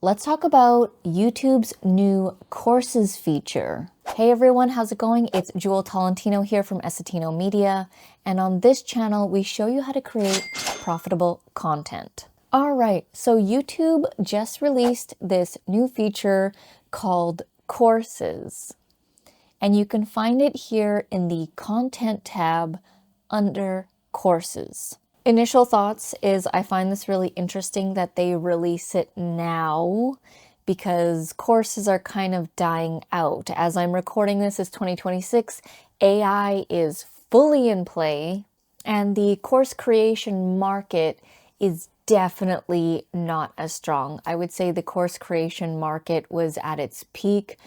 let's talk about YouTube's new courses feature. Hey everyone, how's it going? It's Jewel Tolentino here from Essetinomedia, and on this channel we show you how to create profitable content. Alright, so YouTube just released this new feature called courses, and you can find it here in the content tab under courses. Initial thoughts is I find this really interesting that they release it now because courses are kind of dying out. As I'm recording this, it's 2026, AI is fully in play, and the course creation market is definitely not as strong. I would say the course creation market was at its peak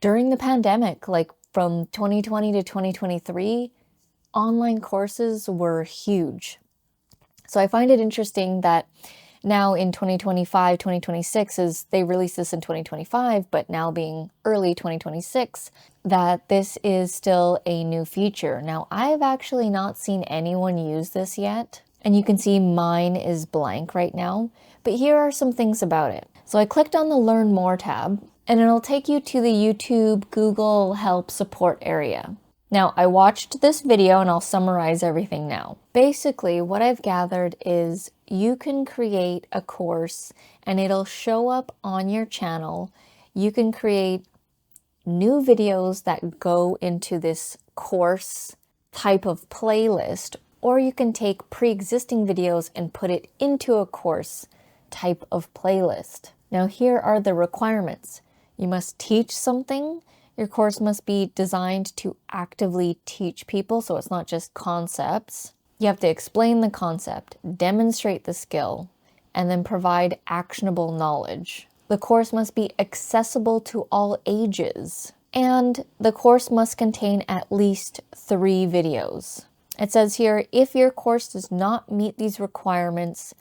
during the pandemic, like from 2020 to 2023, online courses were huge. So I find it interesting that now in 2025, 2026, as they released this in 2025, but now being early 2026, that this is still a new feature. Now, I've actually not seen anyone use this yet, and you can see mine is blank right now, but here are some things about it. So I clicked on the Learn More tab, and it'll take you to the YouTube Google Help Support area. Now, I watched this video and I'll summarize everything now. Basically, what I've gathered is you can create a course and it'll show up on your channel. You can create new videos that go into this course type of playlist, or you can take pre-existing videos and put it into a course type of playlist. Now, here are the requirements. You must teach something. Your course must be designed to actively teach people, so it's not just concepts. You have to explain the concept, demonstrate the skill, and then provide actionable knowledge. The course must be accessible to all ages, and the course must contain at least 3 videos. It says here, if your course does not meet these requirements,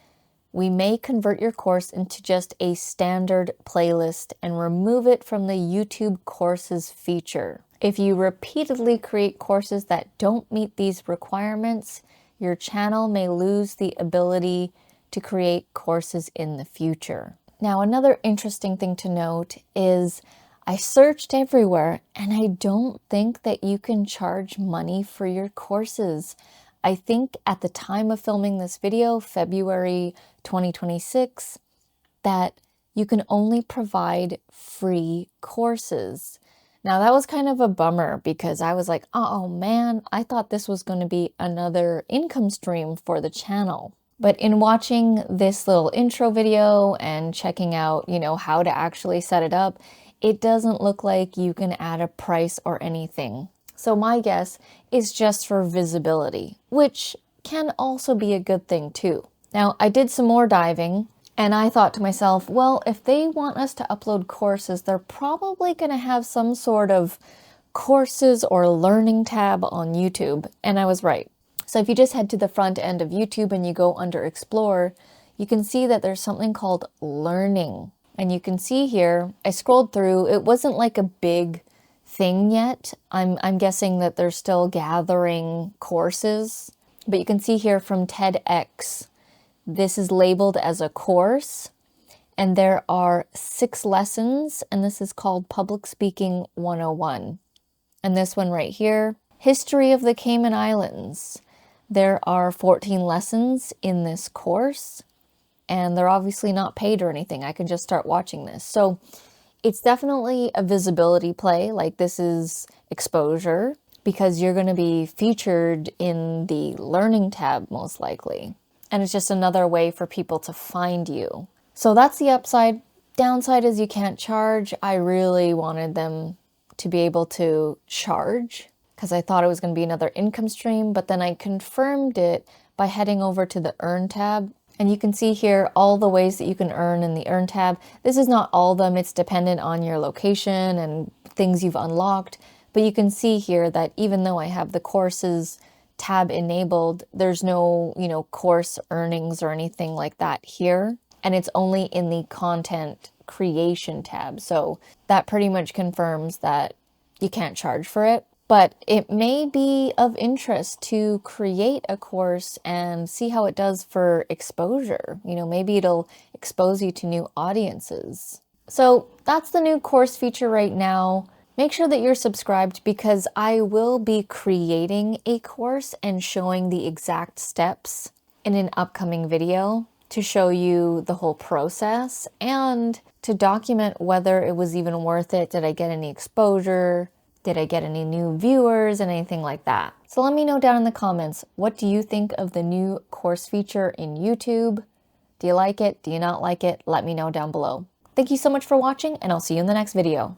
we may convert your course into just a standard playlist and remove it from the YouTube Courses feature. If you repeatedly create courses that don't meet these requirements, your channel may lose the ability to create courses in the future. Now, another interesting thing to note is I searched everywhere and I don't think that you can charge money for your courses. I think at the time of filming this video, February 2026, that you can only provide free courses. Now that was kind of a bummer because I was like, oh man, I thought this was going to be another income stream for the channel. But in watching this little intro video and checking out, how to actually set it up, it doesn't look like you can add a price or anything. So my guess is just for visibility, which can also be a good thing too. Now, I did some more diving and I thought to myself, well, if they want us to upload courses, they're probably going to have some sort of courses or learning tab on YouTube. And I was right. So if you just head to the front end of YouTube and you go under Explore, you can see that there's something called Learning. And you can see here, I scrolled through, it wasn't like a big thing yet. I'm guessing that they're still gathering courses, but you can see here from TEDx, this is labeled as a course, and there are 6 lessons, and this is called Public Speaking 101. And this one right here, History of the Cayman Islands. There are 14 lessons in this course, and they're obviously not paid or anything. I can just start watching this. So it's definitely a visibility play, like this is exposure, because you're going to be featured in the learning tab most likely. And it's just another way for people to find you. So that's the upside. Downside is you can't charge. I really wanted them to be able to charge because I thought it was going to be another income stream, but then I confirmed it by heading over to the Earn tab. And you can see here all the ways that you can earn in the Earn tab. This is not all of them. It's dependent on your location and things you've unlocked. But you can see here that even though I have the courses tab enabled, there's no, course earnings or anything like that here. And it's only in the content creation tab. So that pretty much confirms that you can't charge for it. But it may be of interest to create a course and see how it does for exposure. Maybe it'll expose you to new audiences. So that's the new course feature right now. Make sure that you're subscribed because I will be creating a course and showing the exact steps in an upcoming video to show you the whole process and to document whether it was even worth it. Did I get any exposure? Did I get any new viewers and anything like that? So let me know down in the comments, what do you think of the new course feature in YouTube? Do you like it? Do you not like it? Let me know down below. Thank you so much for watching, and I'll see you in the next video.